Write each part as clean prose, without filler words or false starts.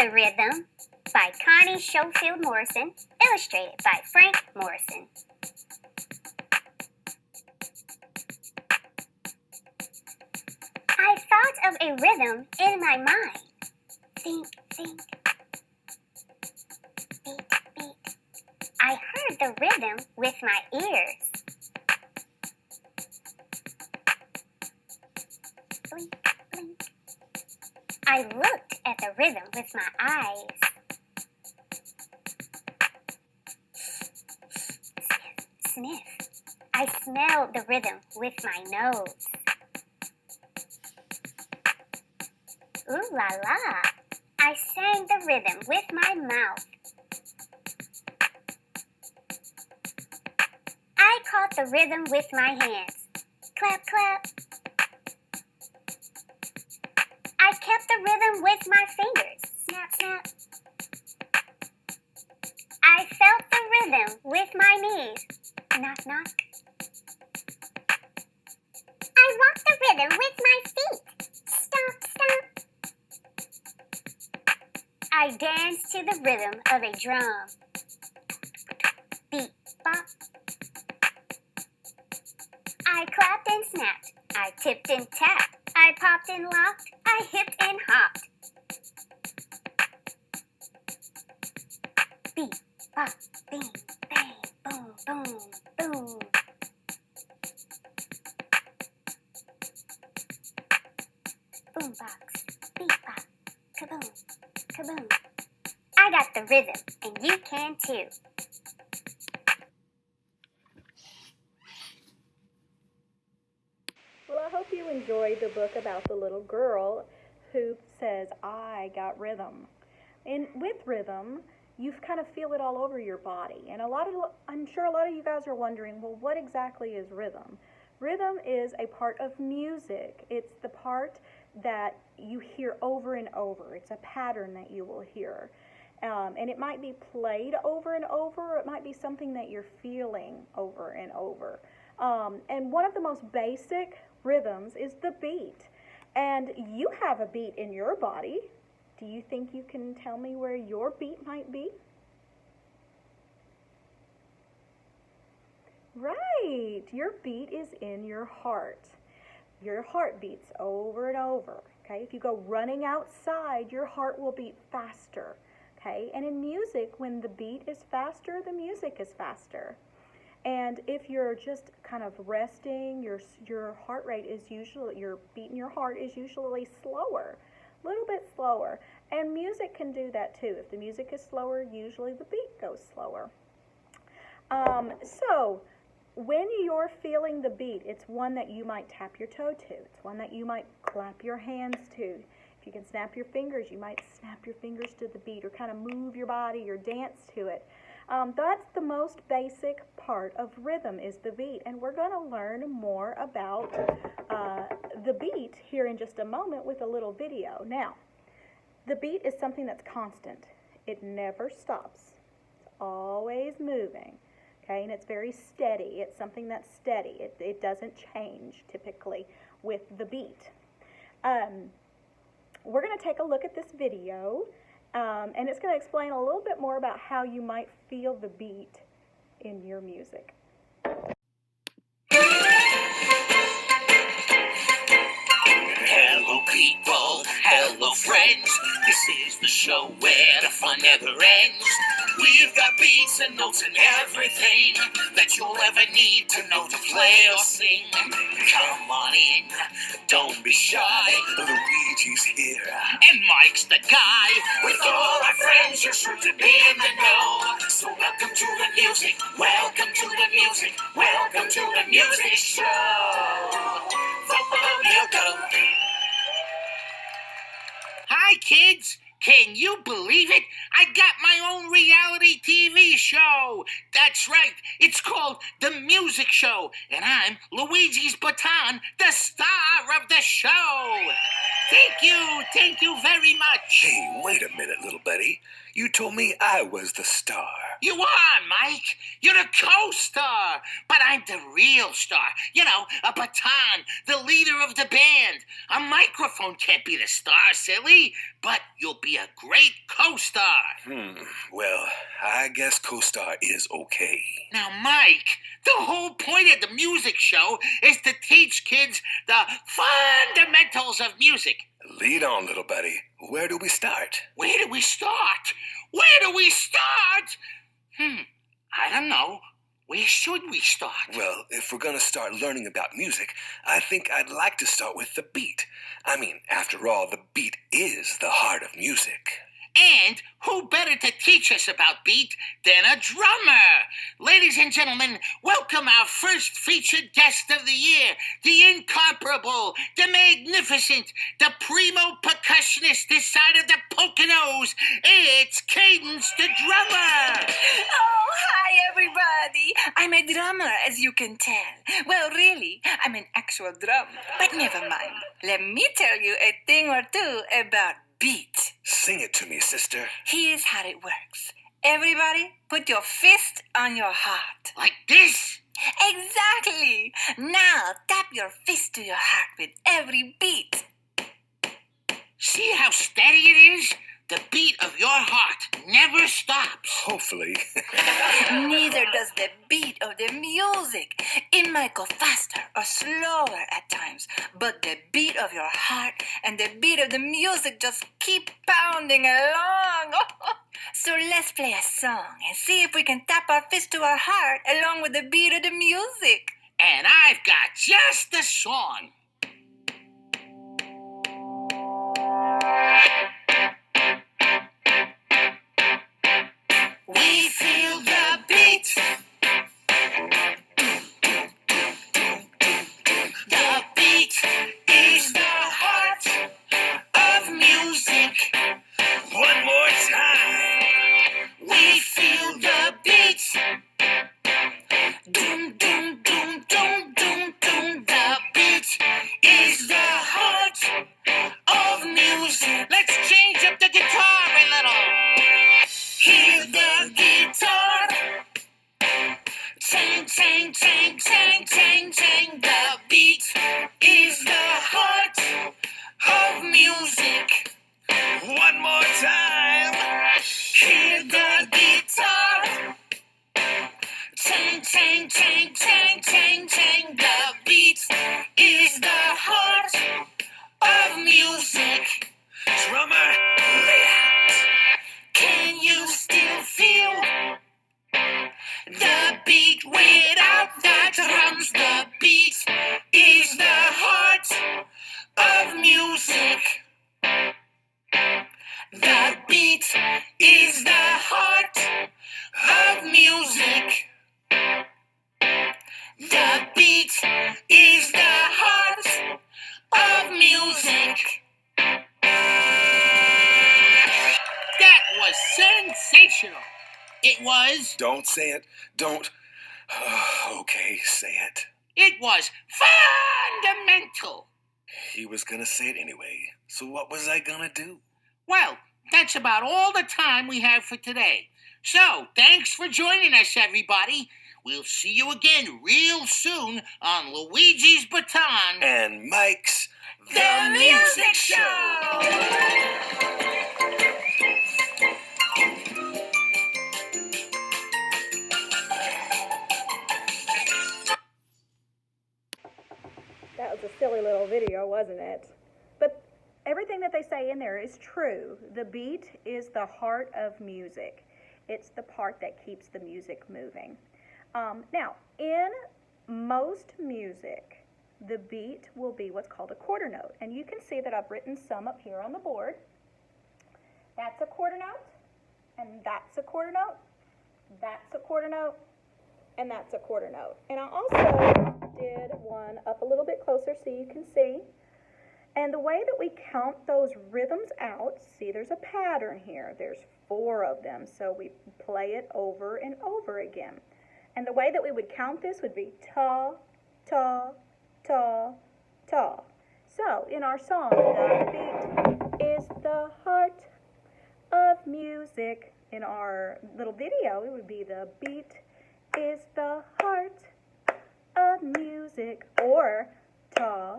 The Rhythm by Connie Schofield Morrison, illustrated by Frank Morrison. I thought of a rhythm in my mind. Think, think, beat, beat. I heard the rhythm with my ears. Blink, blink. I looked at the rhythm with my eyes. Sniff, sniff. I smelled the rhythm with my nose. Ooh la la. I sang the rhythm with my mouth. I caught the rhythm with my hands. Clap, clap. I kept the rhythm with my fingers. Snap, snap. I felt the rhythm with my knees. Knock, knock. I walked the rhythm with my feet. Stomp, stomp. I danced to the rhythm of a drum. Beat, bop. I clapped and snapped. I tipped and tapped. I popped and locked. I hipped and hopped. Beat, bop, bing, bang, boom, boom, boom. Boombox, beat bop, kaboom, kaboom. I got the rhythm, and you can too. Well, I hope you enjoyed the book about the little girl who says, I got rhythm. And with rhythm, you kind of feel it all over your body. And I'm sure a lot of you guys are wondering, well, what exactly is rhythm? Rhythm is a part of music. It's the part that you hear over and over. It's a pattern that you will hear. And it might be played over and over, or it might be something that you're feeling over and over. And one of the most basic rhythms is the beat. And you have a beat in your body. Do you think you can tell me where your beat might be? Right, your beat is in your heart. Your heart beats over and over. Okay, if you go running outside, your heart will beat faster. Okay, and in music, when the beat is faster, the music is faster. And if you're just kind of resting, your heart rate is usually, your beat in your heart is usually slower, a little bit slower. And music can do that too. If the music is slower, usually the beat goes slower. So when you're feeling the beat, it's one that you might tap your toe to. It's one that you might clap your hands to. If you can snap your fingers, you might snap your fingers to the beat or kind of move your body or dance to it. That's the most basic part of rhythm is the beat. And we're going to learn more about the beat here in just a moment with a little video. Now, the beat is something that's constant. It never stops. It's always moving. Okay, and it's very steady. It's something that's steady. It doesn't change typically with the beat. We're going to take a look at this video, and it's going to explain a little bit more about how you might feel the beat in your music. Hello people, hello friends, this is the show where the fun never ends. We've got beats and notes and everything that you'll ever need to know to play or sing. Come on in, don't be shy, Luigi's here. And Mike's the guy, with all our friends you're sure to be in the know. So welcome to the music, welcome to the music, welcome to the music show. Follow you go. Hi, kids. Can you believe it? I got my own reality TV show. That's right. It's called The Music Show. And I'm Luigi's Baton, the star of the show. Thank you very much. Hey, wait a minute, little buddy. You told me I was the star. You are, Mike. You're the co-star. But I'm the real star. You know, a baton, the leader of the band. A microphone can't be the star, silly. But you'll be a great co-star. Well, I guess co-star is okay. Now, Mike, the whole point of the music show is to teach kids the fundamentals of music. Lead on, little buddy. Where do we start? Where do we start? Where do we start? I don't know. Where should we start? Well, if we're gonna start learning about music, I think I'd like to start with the beat. I mean, after all, the beat is the heart of music. And who better to teach us about beat than a drummer? Ladies and gentlemen, welcome our first featured guest of the year, the incomparable, the magnificent, the primo percussionist this side of the Poconos. It's Cadence the drummer. Oh, hi, everybody. I'm a drummer, as you can tell. Well, really, I'm an actual drum. But never mind. Let me tell you a thing or two about beat. Sing it to me, sister. Here's how it works. Everybody, put your fist on your heart. Like this? Exactly. Now, tap your fist to your heart with every beat. See how steady it is? The beat of your heart never stops. Hopefully. Neither does the beat of the music. It might go faster or slower at times, but the beat of your heart and the beat of the music just keep pounding along. So let's play a song and see if we can tap our fist to our heart along with the beat of the music. And I've got just the song. We feel the beat. The beat is the heart of music. One more time. We feel the beat. Doom, doom, doom, doom, doom, doom. The beat is the heart of music. Let's change up the guitar a little. Hear the guitar. Chang, chang, chang, chang, chang, chang. The beat is the heart of music. One more time. Hear the guitar. Chang, chang, chang, chang, chang, chang. The beat is the heart of music. Drummer, lay out. Can you still feel the beat without the drums? The beat is the heart of music. The beat is the heart of music. The beat is the heart of music. That was sensational. It was. Don't say it. Don't. Okay, say it. It was fundamental. He was gonna say it anyway. So what was I gonna do? Well, that's about all the time we have for today. So, thanks for joining us, everybody. We'll see you again real soon on Luigi's Baton. And Mike's The Music Show. That was a silly little video, wasn't it? But everything that they say in there is true. The beat is the heart of music. It's the part that keeps the music moving. Now, in most music, the beat will be what's called a quarter note. And you can see that I've written some up here on the board. That's a quarter note, and that's a quarter note, that's a quarter note, and that's a quarter note. And I also did one up a little bit closer so you can see. And the way that we count those rhythms out, see there's a pattern here. There's 4 of them, so we play it over and over again. And the way that we would count this would be ta, ta, ta, ta. So in our song, the beat is the heart of music. in our little video, it would be the beat is the heart of music, or ta,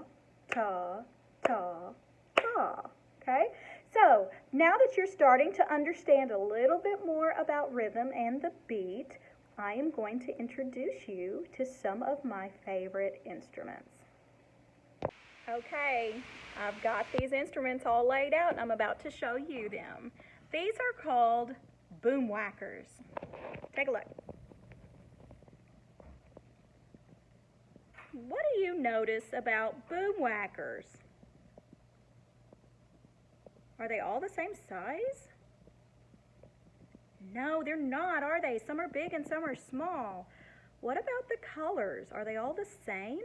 ta, ta, ta. Okay? So, now that you're starting to understand a little bit more about rhythm and the beat, I am going to introduce you to some of my favorite instruments. Okay, I've got these instruments all laid out and I'm about to show you them. These are called boom whackers. Take a look. What do you notice about boom whackers? Are they all the same size? No, they're not, are they? Some are big and some are small. What about the colors? Are they all the same?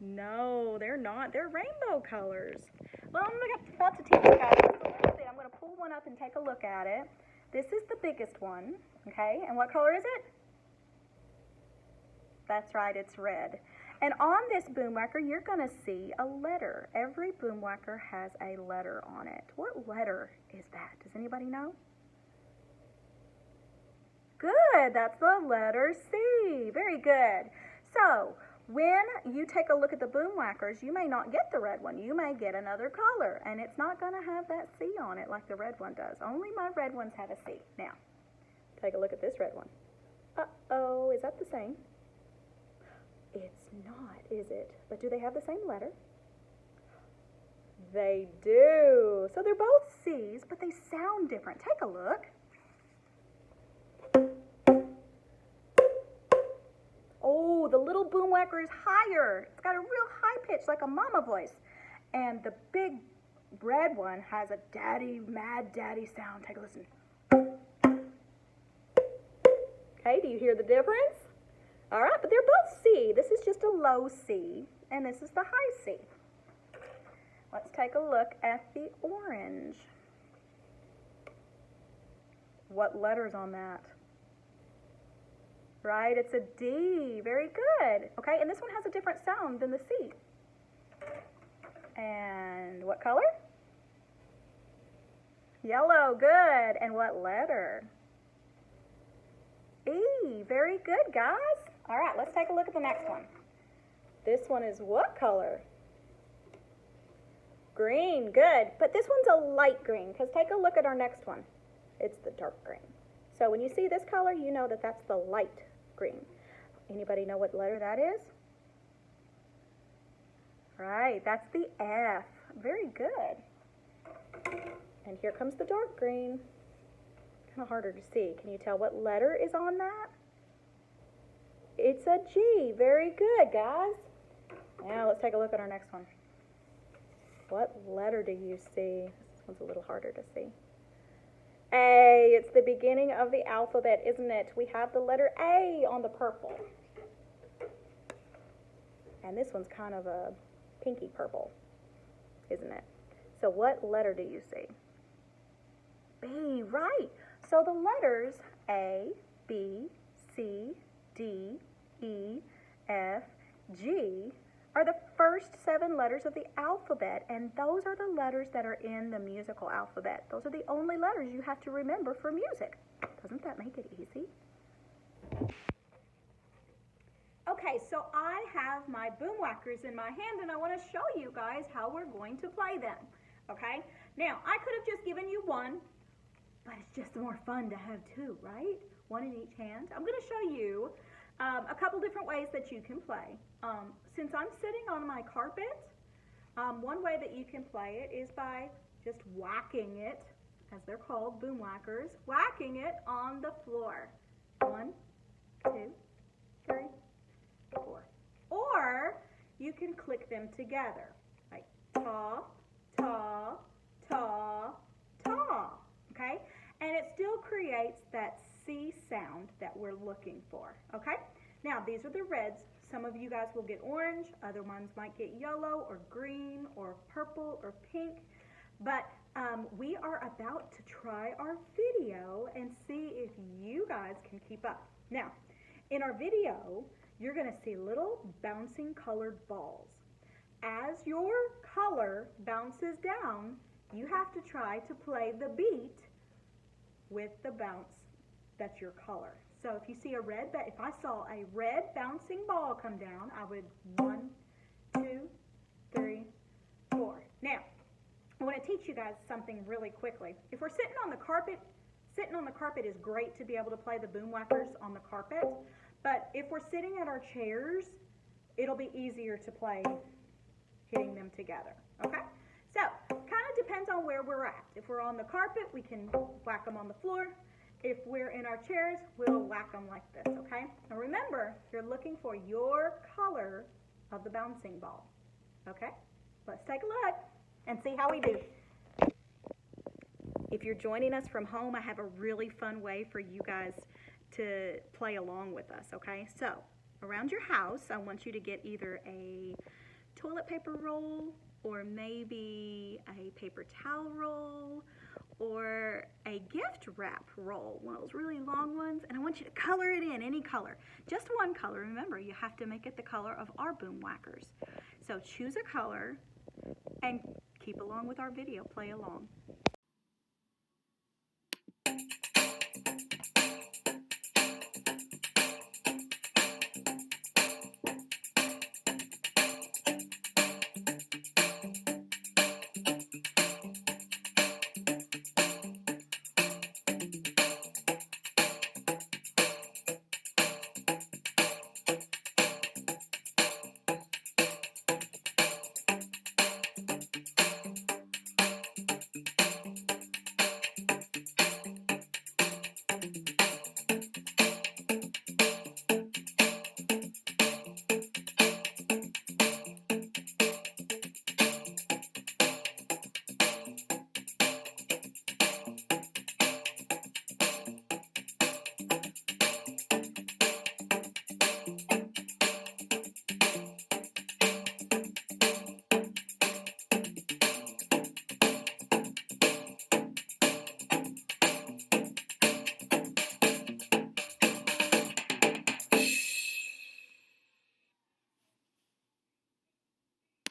No, they're not. They're rainbow colors. Well, I'm about to teach you guys just a little bit. I'm going to pull one up and take a look at it. This is the biggest one, okay? And what color is it? That's right, it's red. And on this boom whacker, you're going to see a letter. Every boom whacker has a letter on it. What letter is that? Does anybody know? Good, that's the letter C. Very good. So, when you take a look at the boom whackers, you may not get the red one. You may get another color, and it's not going to have that C on it like the red one does. Only my red ones have a C. Now, take a look at this red one. Uh-oh, is that the same? It's not, is it? But do they have the same letter? They do. So they're both C's, but they sound different. Take a look. Oh, the little boom whacker is higher. It's got a real high pitch, like a mama voice. And the big red one has a daddy, mad daddy sound. Take a listen. Okay, do you hear the difference? All right, but they're both C. This is just a low C, and this is the high C. Let's take a look at the orange. What letter's on that? Right, it's a D. Very good. Okay, and this one has a different sound than the C. And what color? Yellow. Good. And what letter? E. Very good, guys. All right, let's take a look at the next one. This one is what color? Green. Good. But this one's a light green, because take a look at our next one. It's the dark green. So when you see this color, you know that that's the light green. Anybody know what letter that is? Right, that's the F. Very good. And here comes the dark green. Kind of harder to see. Can you tell what letter is on that? It's a G. Very good, guys. Now let's take a look at our next one. What letter do you see? This one's a little harder to see. A. It's the beginning of the alphabet, isn't it? We have the letter A on the purple. And this one's kind of a pinky purple, isn't it? So what letter do you see? B. Right. So the letters A, B, C, D, E, F, G are the first 7 letters of the alphabet, and those are the letters that are in the musical alphabet. Those are the only letters you have to remember for music. Doesn't that make it easy? Okay, so I have my boom whackers in my hand, and I want to show you guys how we're going to play them. Okay? Now, I could have just given you one, but it's just more fun to have 2, right? One in each hand. I'm going to show you a couple different ways that you can play. Since I'm sitting on my carpet, one way that you can play it is by just whacking it, as they're called, boom whackers, whacking it on the floor. 1, 2, 3, 4. Or you can click them together, like ta, ta, ta, ta, okay? And it still creates that C sound that we're looking for, okay? Now, these are the reds. Some of you guys will get orange, other ones might get yellow or green or purple or pink, but we are about to try our video and see if you guys can keep up. Now, in our video, you're going to see little bouncing colored balls. As your color bounces down, you have to try to play the beat with the bounce that's your color. So if you see if I saw a red bouncing ball come down, I would 1, 2, 3, 4. Now, I want to teach you guys something really quickly. If we're sitting on the carpet is great to be able to play the boom whackers on the carpet, but if we're sitting at our chairs, it'll be easier to play hitting them together, okay? So, kind of depends on where we're at. If we're on the carpet, we can whack them on the floor. If we're in our chairs, we'll whack them like this, okay? Now remember, you're looking for your color of the bouncing ball, okay? Let's take a look and see how we do. If you're joining us from home, I have a really fun way for you guys to play along with us, okay? So, around your house, I want you to get either a toilet paper roll or maybe a paper towel roll or a gift wrap roll, one of those really long ones, and I want you to color it in any color. Just one color. Remember, you have to make it the color of our boom whackers. So choose a color and keep along with our video. Play along.